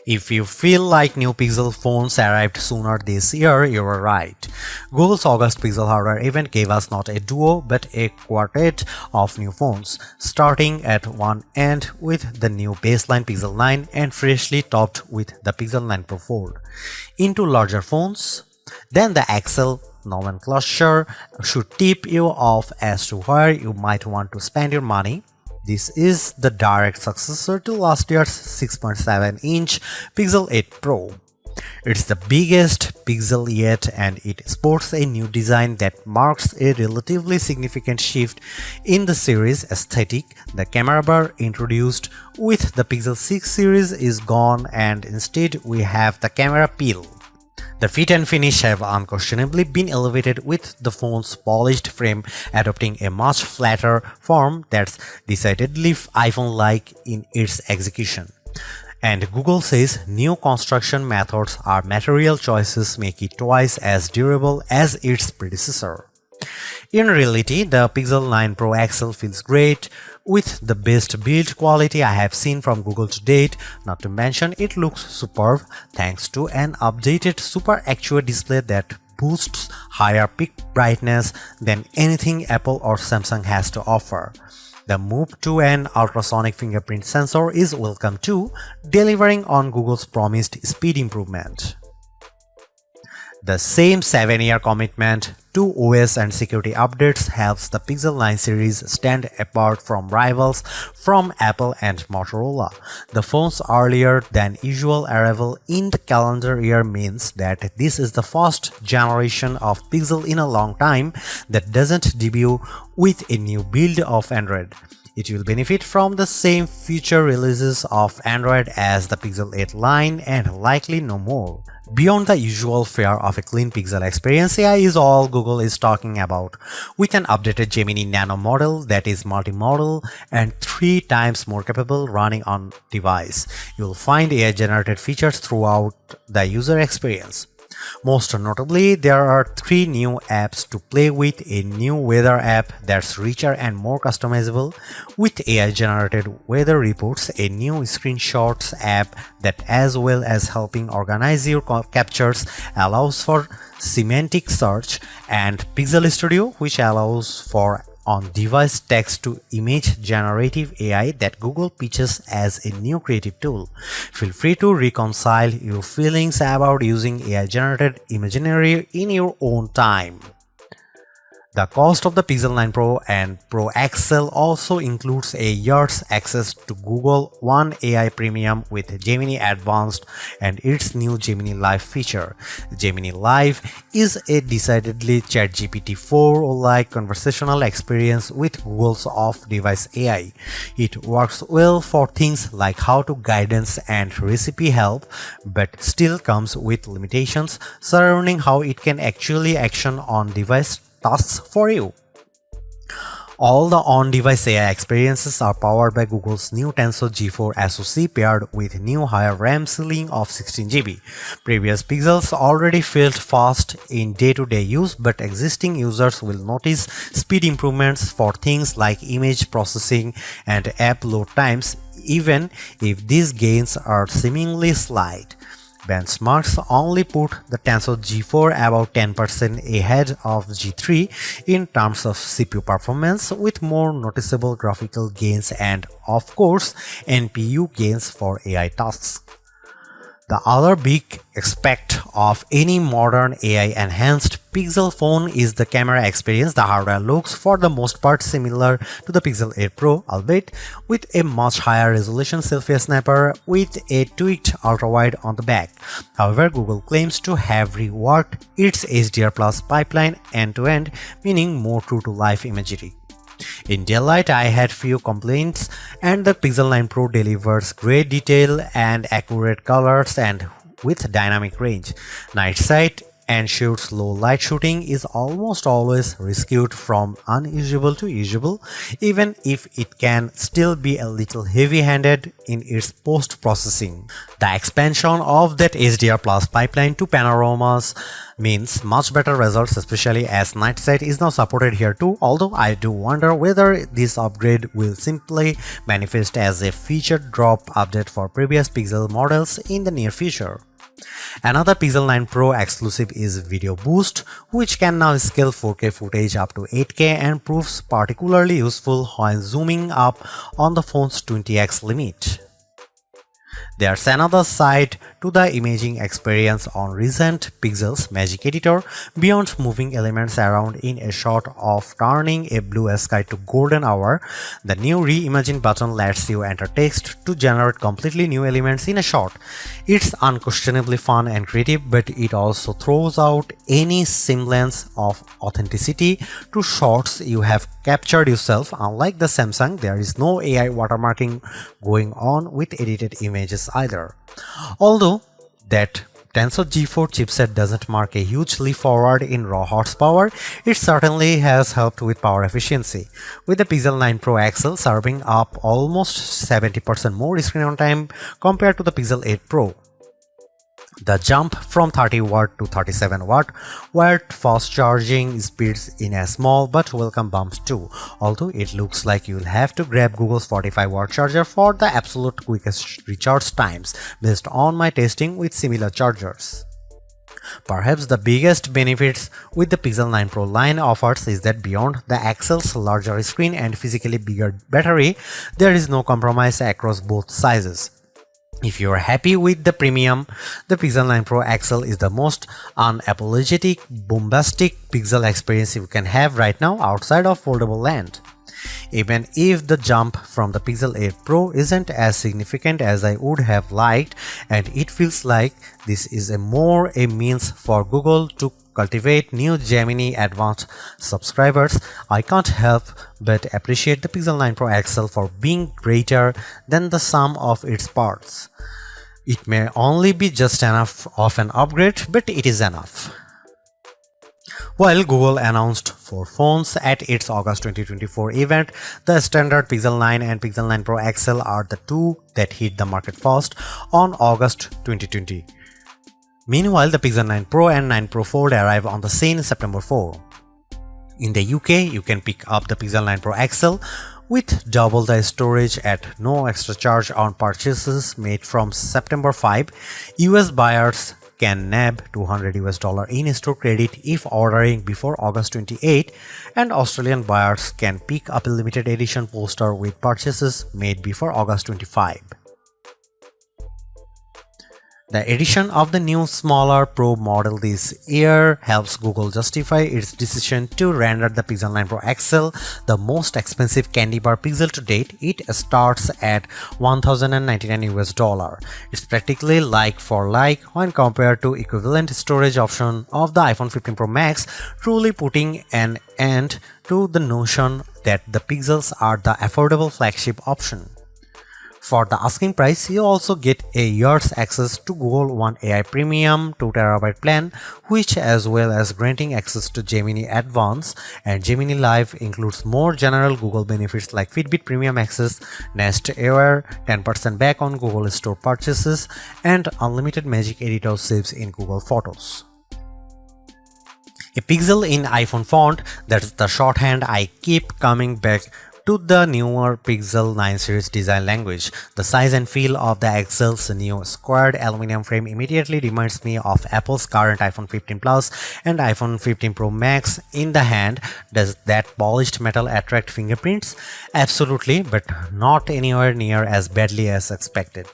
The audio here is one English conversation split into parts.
If you feel like new Pixel phones arrived sooner this year, you are right. Google's August Pixel hardware event gave us not a duo but a quartet of new phones, starting at one end with the new baseline Pixel 9 and freshly topped with the Pixel 9 Pro Fold. Into larger phones, then the XL nomenclature should tip you off as to where you might want to spend your money. This is the direct successor to last year's 6.7-inch Pixel 8 Pro. It's the biggest Pixel yet, and it sports a new design that marks a relatively significant shift in the series aesthetic. The camera bar introduced with the Pixel 6 series is gone, and instead we have the camera peel. The fit and finish have unquestionably been elevated, with the phone's polished frame adopting a much flatter form that's decidedly iPhone-like in its execution. And Google says new construction methods or material choices make it twice as durable as its predecessor. In reality, the Pixel 9 Pro XL feels great, with the best build quality I have seen from Google to date. Not to mention, it looks superb thanks to an updated Super Actuate display that boosts higher peak brightness than anything Apple or Samsung has to offer. The move to an ultrasonic fingerprint sensor is welcome too, delivering on Google's promised speed improvement. The same 7-year commitment to OS and security updates helps the Pixel 9 series stand apart from rivals from Apple and Motorola. The phone's earlier than usual arrival in the calendar year means that this is the first generation of Pixel in a long time that doesn't debut with a new build of Android. It will benefit from the same future releases of Android as the Pixel 8 line and likely no more. Beyond the usual fare of a clean Pixel experience, AI is all Google is talking about, with an updated Gemini Nano model that is multimodal and 3 times more capable running on device. You'll find AI-generated features throughout the user experience. Most notably, there are 3 new apps to play with: a new weather app that's richer and more customizable with AI-generated weather reports, a new screenshots app that, as well as helping organize your captures, allows for semantic search, and Pixel Studio, which allows for on-device text-to-image generative AI that Google pitches as a new creative tool. Feel free to reconcile your feelings about using AI-generated imagery in your own time. The cost of the Pixel 9 Pro and Pro XL also includes a year's access to Google One AI Premium with Gemini Advanced and its new Gemini Live feature. Gemini Live is a decidedly ChatGPT 4-like conversational experience with Google's off-device AI. It works well for things like how-to guidance and recipe help, but still comes with limitations surrounding how it can actually action on-device tasks for you. All the on-device AI experiences are powered by Google's new Tensor G4 SoC paired with new higher RAM ceiling of 16GB. Previous Pixels already felt fast in day-to-day use, but existing users will notice speed improvements for things like image processing and app load times, even if these gains are seemingly slight. Benchmarks only put the Tensor G4 about 10% ahead of G3 in terms of CPU performance, with more noticeable graphical gains and, of course, NPU gains for AI tasks. The other big aspect of any modern AI-enhanced Pixel phone is the camera experience. The hardware looks for the most part similar to the Pixel 8 Pro, albeit with a much higher resolution selfie snapper with a tweaked ultrawide on the back. However, Google claims to have reworked its HDR Plus pipeline end-to-end, meaning more true-to-life imagery. In daylight, I had few complaints, and the Pixel 9 Pro delivers great detail and accurate colors and with dynamic range. Night sight ensures low light shooting is almost always rescued from unusable to usable, even if it can still be a little heavy-handed in its post-processing. The expansion of that HDR Plus pipeline to panoramas means much better results, especially as night sight is now supported here too, although I do wonder whether this upgrade will simply manifest as a feature drop update for previous Pixel models in the near future. Another Pixel 9 Pro exclusive is Video Boost, which can now scale 4K footage up to 8K and proves particularly useful when zooming up on the phone's 20x limit. There's another side to the imaging experience on recent Pixel's Magic Editor. Beyond moving elements around in a shot of turning a blue sky to golden hour, the new Reimagine button lets you enter text to generate completely new elements in a shot. It's unquestionably fun and creative, but it also throws out any semblance of authenticity to shots you have captured yourself. Unlike the Samsung, there is no AI watermarking going on with edited images either. Although that Tensor G4 chipset doesn't mark a huge leap forward in raw horsepower, it certainly has helped with power efficiency, with the Pixel 9 Pro XL serving up almost 70% more screen on time compared to the Pixel 8 Pro. The jump from 30W to 37W wired fast charging speeds in a small but welcome bump too, although it looks like you'll have to grab Google's 45W charger for the absolute quickest recharge times based on my testing with similar chargers. Perhaps the biggest benefits with the Pixel 9 Pro line offers is that beyond the XL's larger screen and physically bigger battery, there is no compromise across both sizes. If you are happy with the premium, the Pixel 9 Pro XL is the most unapologetic, bombastic Pixel experience you can have right now outside of foldable land. Even if the jump from the Pixel 8 Pro isn't as significant as I would have liked, and it feels like this is more a means for Google to cultivate new Gemini Advanced subscribers, I can't help but appreciate the Pixel 9 Pro XL for being greater than the sum of its parts. It may only be just enough of an upgrade, but it is enough. While Google announced 4 phones at its August 2024 event, the standard Pixel 9 and Pixel 9 Pro XL are the two that hit the market first on August 2020. Meanwhile, the Pixel 9 Pro and 9 Pro Fold arrive on the scene September 4. In the UK, you can pick up the Pixel 9 Pro XL with double the storage at no extra charge on purchases made from September 5. US buyers can nab $200 in-store credit if ordering before August 28, and Australian buyers can pick up a limited edition poster with purchases made before August 25. The addition of the new smaller Pro model this year helps Google justify its decision to render the Pixel 9 Pro XL the most expensive candy bar Pixel to date. It starts at $1,099. It's practically like for like when compared to equivalent storage option of the iPhone 15 Pro Max, truly putting an end to the notion that the Pixels are the affordable flagship option. For the asking price, you also get a year's access to Google One AI Premium 2TB plan, which, as well as granting access to Gemini Advanced and Gemini Live, includes more general Google benefits like Fitbit Premium Access, Nest Air, 10% back on Google Store purchases, and unlimited Magic Editor saves in Google Photos. A pixel in iPhone font, that's the shorthand I keep coming back to the newer Pixel 9 series design language. The size and feel of the XL's new squared aluminum frame immediately reminds me of Apple's current iPhone 15 Plus and iPhone 15 Pro Max in the hand. Does that polished metal attract fingerprints? Absolutely, but not anywhere near as badly as expected.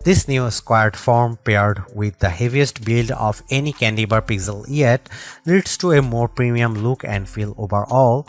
This new squared form, paired with the heaviest build of any candy bar Pixel yet, leads to a more premium look and feel overall.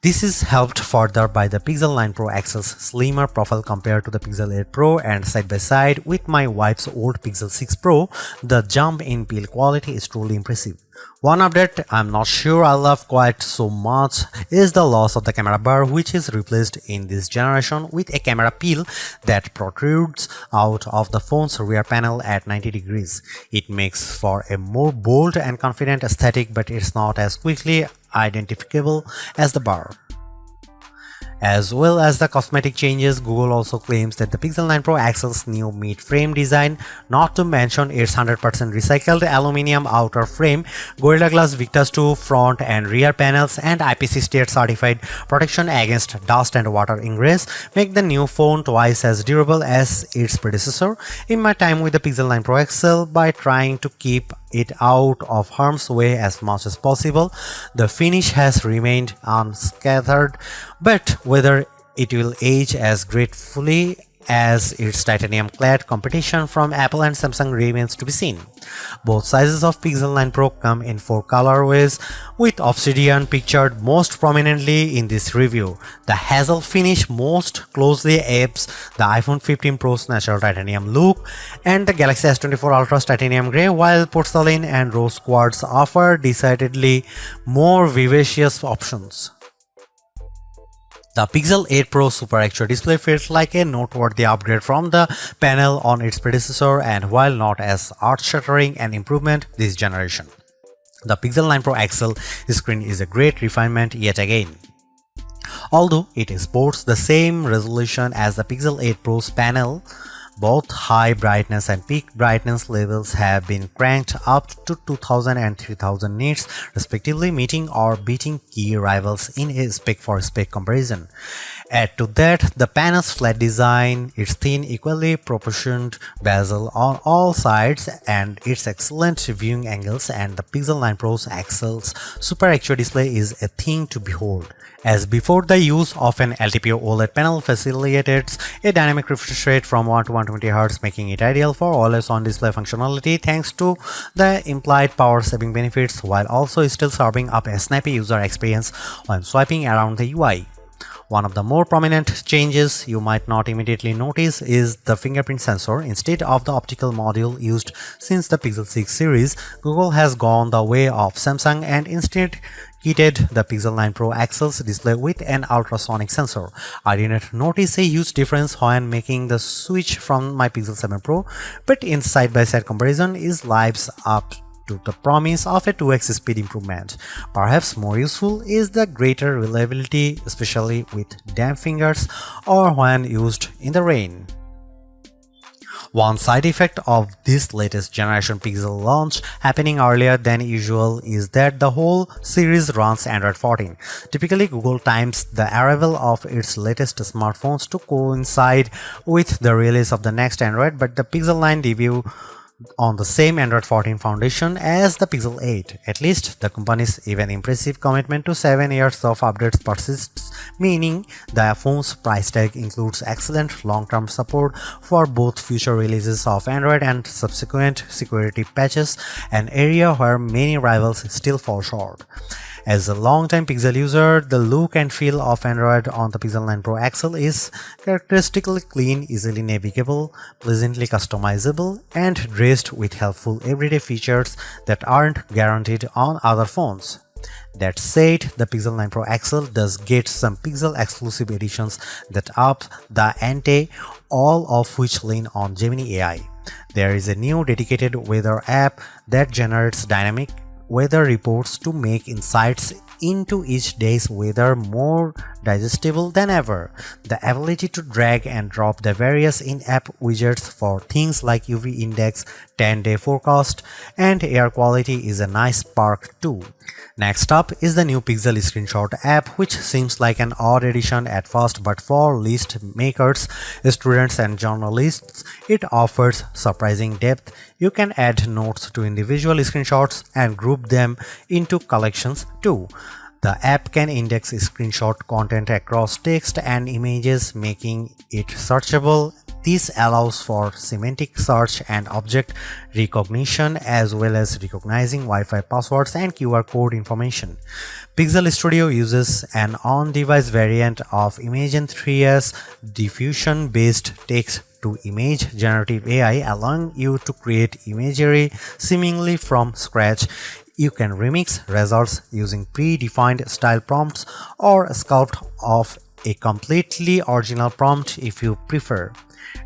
This is helped further by the Pixel 9 Pro XL's slimmer profile compared to the Pixel 8 Pro, and side by side with my wife's old Pixel 6 Pro, the jump in build quality is truly impressive. One update I'm not sure I love quite so much is the loss of the camera bar, which is replaced in this generation with a camera peel that protrudes out of the phone's rear panel at 90 degrees. It makes for a more bold and confident aesthetic, but it's not as quickly identifiable as the bar. As well as the cosmetic changes, Google also claims that the Pixel 9 Pro XL's new mid-frame design, not to mention its 100% recycled aluminum outer frame, Gorilla Glass Victus 2 front and rear panels, and IP68 certified protection against dust and water ingress, make the new phone twice as durable as its predecessor. In my time with the Pixel 9 Pro XL, by trying to keep it out of harm's way as much as possible, the finish has remained unscathed, but whether it will age as gracefully as its titanium-clad competition from Apple and Samsung remains to be seen. Both sizes of Pixel 9 Pro come in 4 colorways, with Obsidian pictured most prominently in this review. The hazel finish most closely apes the iPhone 15 Pro's natural titanium look, and the Galaxy S24 Ultra's titanium grey, while porcelain and rose quartz offer decidedly more vivacious options. The Pixel 8 Pro Super XR display feels like a noteworthy upgrade from the panel on its predecessor, and while not as earth-shattering an improvement this generation, the Pixel 9 Pro XL screen is a great refinement yet again. Although it sports the same resolution as the Pixel 8 Pro's panel, both high brightness and peak brightness levels have been cranked up to 2000 and 3000 nits respectively, meeting or beating key rivals in a spec-for-spec comparison. Add to that the panel's flat design, its thin, equally proportioned bezel on all sides, and its excellent viewing angles, and the Pixel 9 Pro's XL's Super XR display is a thing to behold. As before, the use of an LTPO OLED panel facilitates a dynamic refresh rate from 1 to 120Hz, making it ideal for always-on display functionality thanks to the implied power-saving benefits, while also still serving up a snappy user experience when swiping around the UI. One of the more prominent changes you might not immediately notice is the fingerprint sensor. Instead of the optical module used since the Pixel 6 series, Google has gone the way of Samsung and instead kitted the Pixel 9 Pro XL's display with an ultrasonic sensor. I didn't notice a huge difference when making the switch from my Pixel 7 Pro, but in side-by-side comparison it lives up to the promise of a 2x speed improvement. Perhaps more useful is the greater reliability, especially with damp fingers or when used in the rain. One side effect of this latest generation Pixel launch happening earlier than usual is that the whole series runs Android 14. Typically, Google times the arrival of its latest smartphones to coincide with the release of the next Android, but the Pixel 9 debut on the same Android 14 foundation as the Pixel 8. At least the company's even impressive commitment to 7 years of updates persists, meaning the phone's price tag includes excellent long-term support for both future releases of Android and subsequent security patches, an area where many rivals still fall short. As a long-time Pixel user, the look and feel of Android on the Pixel 9 Pro XL is characteristically clean, easily navigable, pleasantly customizable, and dressed with helpful everyday features that aren't guaranteed on other phones. That said, the Pixel 9 Pro XL does get some Pixel exclusive editions that up the ante, all of which lean on Gemini AI. There is a new dedicated weather app that generates dynamic weather reports to make insights into each day's weather more digestible than ever. The ability to drag and drop the various in-app widgets for things like UV index, 10-day forecast, and air quality is a nice perk too. Next up is the new Pixel Screenshot app, which seems like an odd addition at first, but for list makers, students, and journalists, it offers surprising depth. You can add notes to individual screenshots and group them into collections too. The app can index screenshot content across text and images, making it searchable This allows for semantic search and object recognition as well as recognizing Wi-Fi passwords and QR code information. Pixel Studio uses an on-device variant of Imagen 3's diffusion-based text-to-image generative AI, allowing you to create imagery seemingly from scratch. You can remix results using predefined style prompts or sculpt off a completely original prompt if you prefer.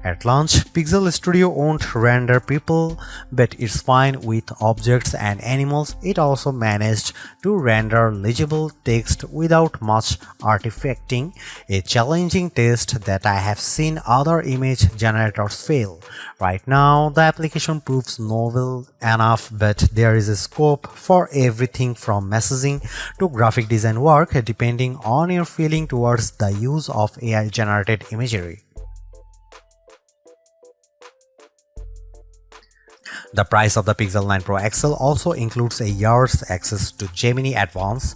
At launch, Pixel Studio won't render people, but it's fine with objects and animals. It also managed to render legible text without much artifacting, a challenging test that I have seen other image generators fail. Right now, the application proves novel enough, but there is a scope for everything from messaging to graphic design work, depending on your feeling towards the use of AI-generated imagery. The price of the Pixel 9 Pro XL also includes a year's access to Gemini Advance,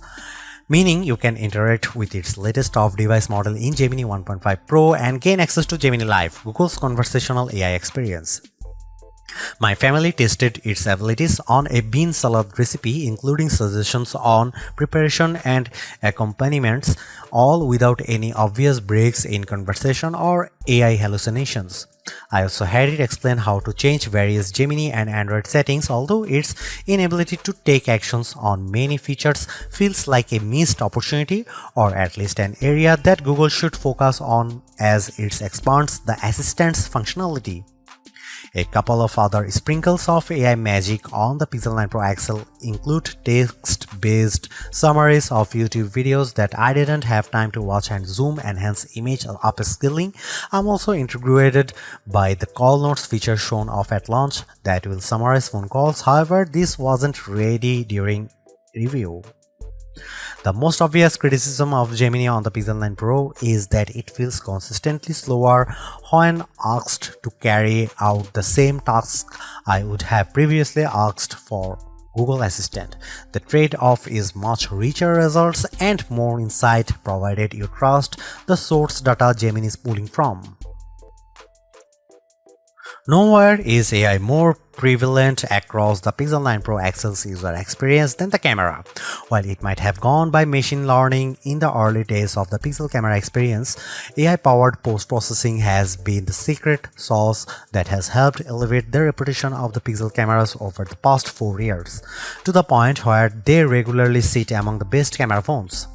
meaning you can interact with its latest off-device model in Gemini 1.5 Pro and gain access to Gemini Live, Google's conversational AI experience. My family tested its abilities on a bean salad recipe, including suggestions on preparation and accompaniments, all without any obvious breaks in conversation or AI hallucinations. I also had it explain how to change various Gemini and Android settings, although its inability to take actions on many features feels like a missed opportunity, or at least an area that Google should focus on as it expands the assistant's functionality. A couple of other sprinkles of AI magic on the Pixel 9 Pro XL include text-based summaries of YouTube videos that I didn't have time to watch and zoom enhance image upscaling. I'm also intrigued by the call notes feature shown off at launch that will summarize phone calls. However, this wasn't ready during review. The most obvious criticism of Gemini on the Pixel 9 Pro is that it feels consistently slower when asked to carry out the same tasks I would have previously asked for Google Assistant. The trade-off is much richer results and more insight provided you trust the source data Gemini is pulling from. Nowhere is AI more prevalent across the Pixel 9 Pro XL's user experience than the camera. While it might have gone by machine learning in the early days of the Pixel camera experience, AI-powered post-processing has been the secret sauce that has helped elevate the reputation of the Pixel cameras over the past 4 years, to the point where they regularly sit among the best camera phones.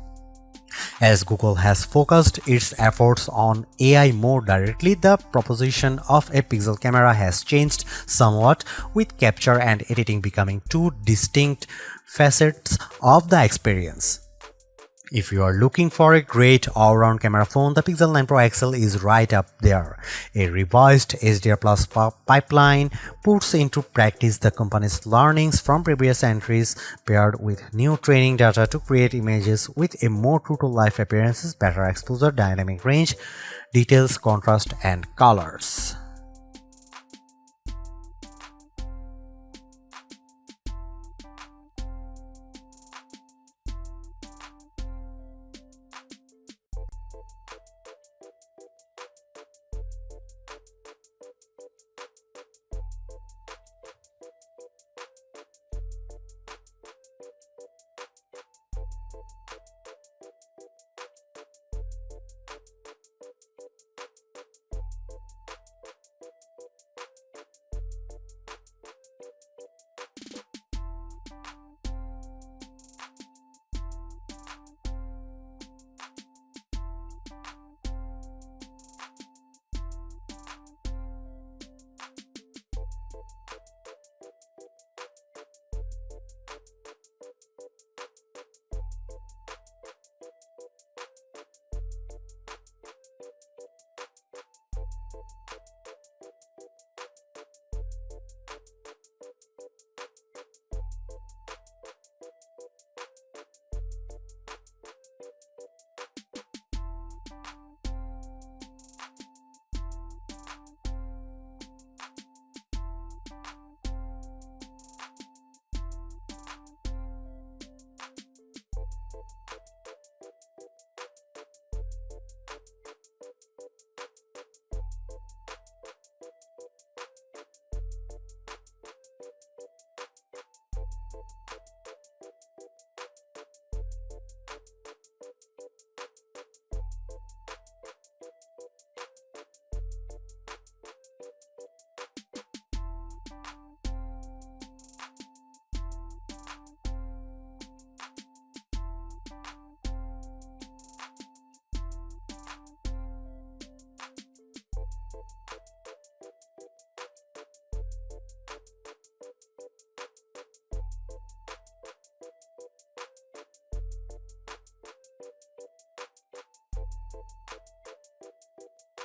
As Google has focused its efforts on AI more directly, the proposition of a Pixel camera has changed somewhat, with capture and editing becoming two distinct facets of the experience. If you are looking for a great all-round camera phone, the Pixel 9 Pro XL is right up there. A revised HDR Plus pipeline puts into practice the company's learnings from previous entries, paired with new training data to create images with a more true-to-life appearances, better exposure, dynamic range, details, contrast, and colors.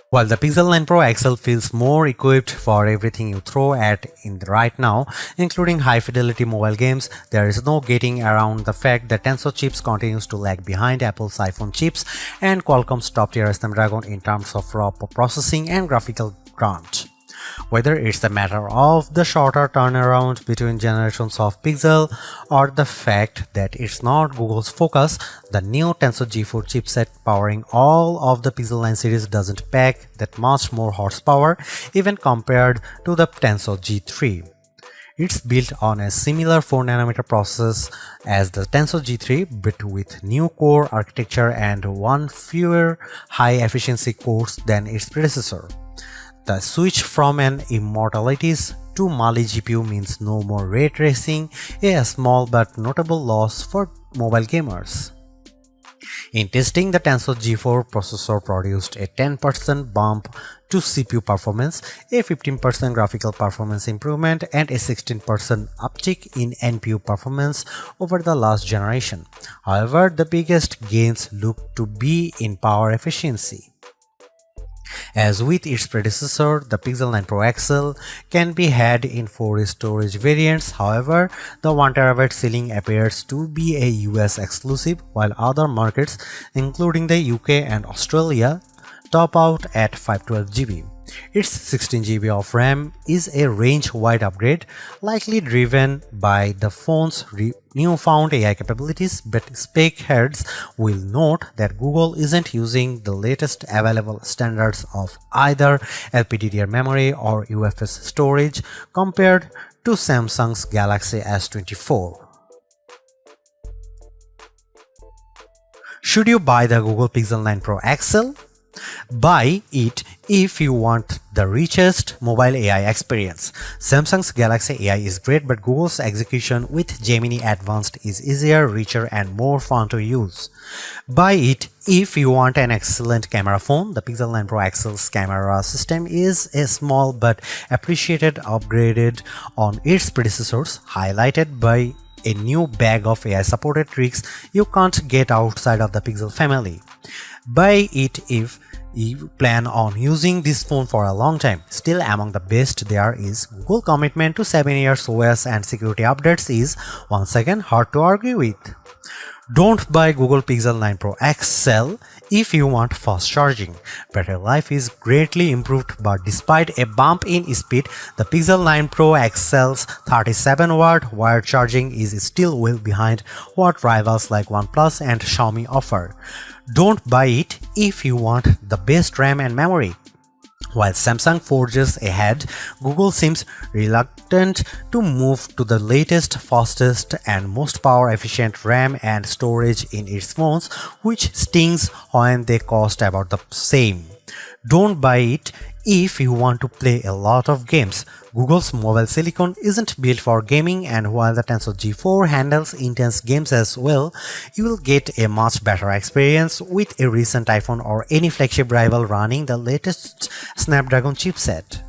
While the Pixel 9 Pro XL feels more equipped for everything you throw at it right now, including high-fidelity mobile games, there is no getting around the fact that Tensor chips continues to lag behind Apple's iPhone chips and Qualcomm's top-tier Snapdragon in terms of raw processing and graphical crunch. Whether it's a matter of the shorter turnaround between generations of Pixel or the fact that it's not Google's focus, the new Tensor G4 chipset powering all of the Pixel 9 series doesn't pack that much more horsepower even compared to the Tensor G3. It's built on a similar 4nm process as the Tensor G3 but with new core architecture and one fewer high-efficiency cores than its predecessor. The switch from an Immortalities to Mali GPU means no more ray tracing, a small but notable loss for mobile gamers. In testing, the Tensor G4 processor produced a 10% bump to CPU performance, a 15% graphical performance improvement, and a 16% uptick in NPU performance over the last generation. However, the biggest gains look to be in power efficiency. As with its predecessor, the Pixel 9 Pro XL can be had in 4 storage variants. However, the 1TB ceiling appears to be a US exclusive, while other markets, including the UK and Australia, top out at 512GB. Its 16GB of RAM is a range-wide upgrade, likely driven by the phone's newfound AI capabilities, but spec heads will note that Google isn't using the latest available standards of either LPDDR memory or UFS storage compared to Samsung's Galaxy S24. Should you buy the Google Pixel 9 Pro XL? Buy it if you want the richest mobile AI experience. Samsung's Galaxy AI is great, but Google's execution with Gemini Advanced is easier, richer, and more fun to use. Buy it if you want an excellent camera phone. The Pixel 9 Pro XL's camera system is a small but appreciated upgrade on its predecessors, highlighted by a new bag of AI-supported tricks you can't get outside of the Pixel family. Buy it if you plan on using this phone for a long time. Still among the best there is Google commitment to 7 years OS and security updates is once again hard to argue with. Don't buy Google Pixel 9 Pro XL if you want fast charging. Battery life is greatly improved, but despite a bump in speed, the Pixel 9 Pro XL's 37-watt wired charging is still well behind what rivals like OnePlus and Xiaomi offer. Don't buy it if you want the best RAM and memory. While Samsung forges ahead, Google seems reluctant to move to the latest, fastest, and most power-efficient RAM and storage in its phones, which stings when they cost about the same. Don't buy it if you want to play a lot of games. Google's mobile silicon isn't built for gaming, and while the Tensor G4 handles intense games as well, you will get a much better experience with a recent iPhone or any flagship rival running the latest Snapdragon chipset.